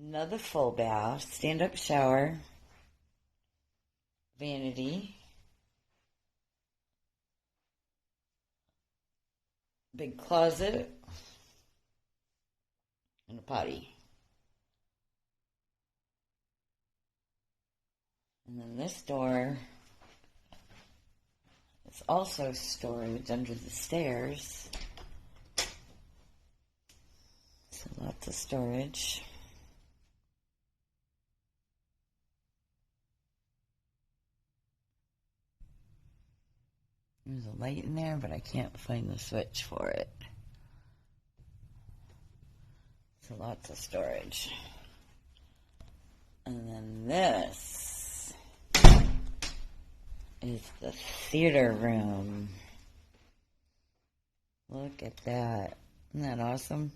Another full bath, stand-up shower, vanity, big closet, and a potty. And then this door is also storage under the stairs. So lots of storage. There's a light in there, but I can't find the switch for it. So lots of storage. And then this is the theater room. Look at that. Isn't that awesome?